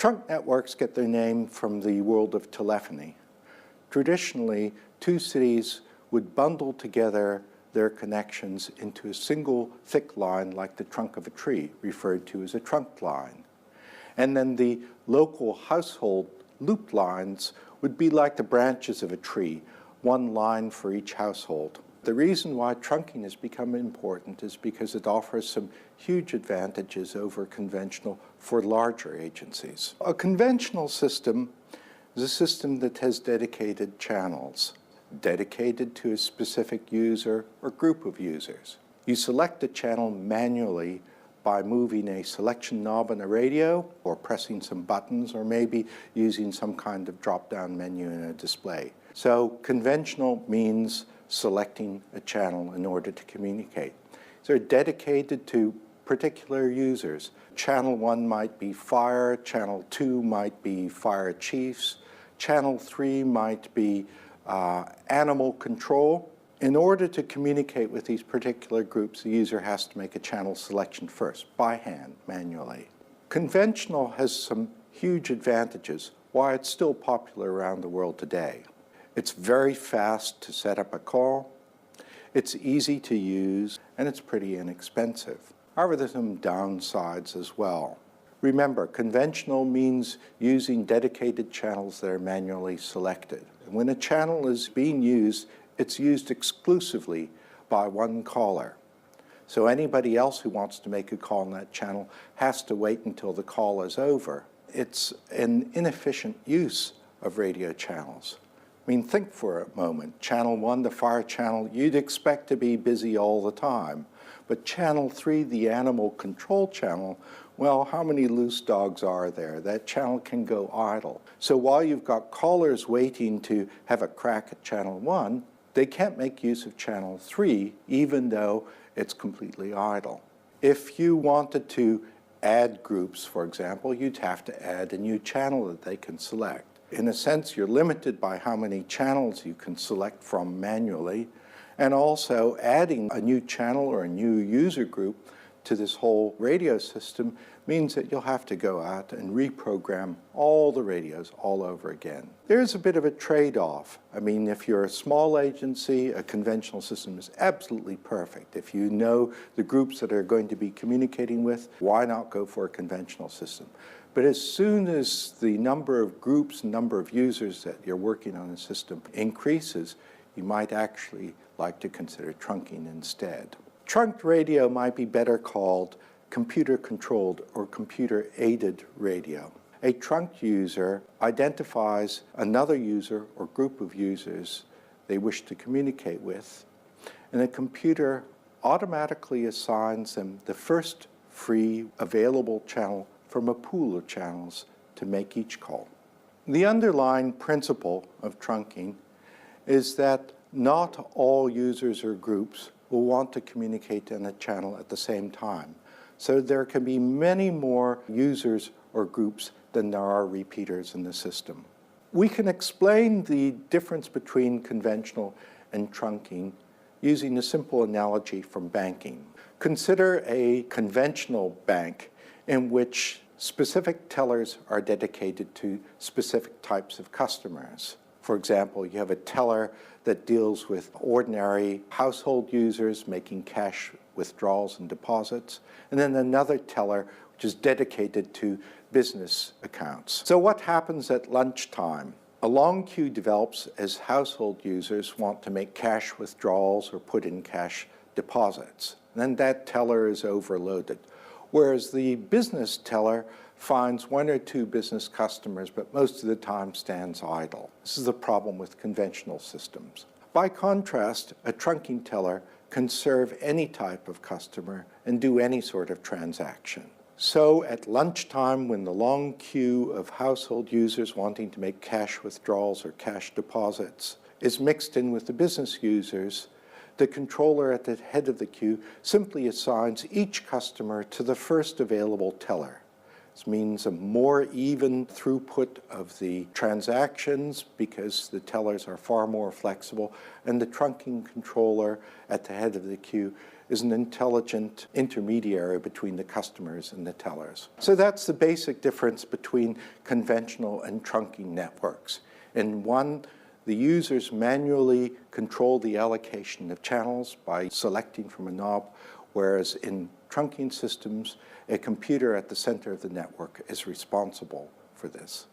Trunk networks get their name from the world of telephony. Traditionally, two cities would bundle together their connections into a single thick line like the trunk of a tree, referred to as a trunk line. And then the local household loop lines would be like the branches of a tree, one line for each household. The reason why trunking has become important is because it offers some huge advantages over conventional for larger agencies. A conventional system is a system that has dedicated channels, dedicated to a specific user or group of users. You select a channel manually by moving a selection knob on a radio or pressing some buttons or maybe using some kind of drop-down menu in a display. So conventional means selecting a channel in order to communicate. So they're dedicated to particular users. Channel 1 might be fire, channel 2 might be fire chiefs, channel 3 might be animal control. In order to communicate with these particular groups, the user has to make a channel selection first, by hand, manually. Conventional has some huge advantages, why it's still popular around the world today. It's very fast to set up a call, it's easy to use, and it's pretty inexpensive. However, there's some downsides as well. Remember, conventional means using dedicated channels that are manually selected. And when a channel is being used, it's used exclusively by one caller. So anybody else who wants to make a call on that channel has to wait until the call is over. It's an inefficient use of radio channels. I mean, think for a moment. Channel 1, the fire channel, you'd expect to be busy all the time. But channel 3, the animal control channel, well, how many loose dogs are there? That channel can go idle. So while you've got callers waiting to have a crack at channel 1, they can't make use of channel 3, even though it's completely idle. If you wanted to add groups, for example, you'd have to add a new channel that they can select. In a sense, you're limited by how many channels you can select from manually, and also adding a new channel or a new user group to this whole radio system means that you'll have to go out and reprogram all the radios all over again. There's a bit of a trade-off. I mean, if you're a small agency, a conventional system is absolutely perfect. If you know the groups that are going to be communicating with, why not go for a conventional system? But as soon as the number of groups, number of users that you're working on a system increases, you might actually like to consider trunking instead. Trunked radio might be better called computer-controlled or computer-aided radio. A trunked user identifies another user or group of users they wish to communicate with, and the computer automatically assigns them the first free available channel from a pool of channels to make each call. The underlying principle of trunking is that not all users or groups will want to communicate on a channel at the same time. So there can be many more users or groups than there are repeaters in the system. We can explain the difference between conventional and trunking using a simple analogy from banking. Consider a conventional bank in which specific tellers are dedicated to specific types of customers. For example, you have a teller that deals with ordinary household users making cash withdrawals and deposits, and then another teller which is dedicated to business accounts. So what happens at lunchtime? A long queue develops as household users want to make cash withdrawals or put in cash deposits. And then that teller is overloaded. Whereas the business teller finds one or two business customers, but most of the time stands idle. This is the problem with conventional systems. By contrast, a trunking teller can serve any type of customer and do any sort of transaction. So at lunchtime, when the long queue of household users wanting to make cash withdrawals or cash deposits is mixed in with the business users, the controller at the head of the queue simply assigns each customer to the first available teller. This means a more even throughput of the transactions because the tellers are far more flexible, and the trunking controller at the head of the queue is an intelligent intermediary between the customers and the tellers. So that's the basic difference between conventional and trunking networks. In one, the users manually control the allocation of channels by selecting from a knob, whereas in trunking systems, a computer at the center of the network is responsible for this.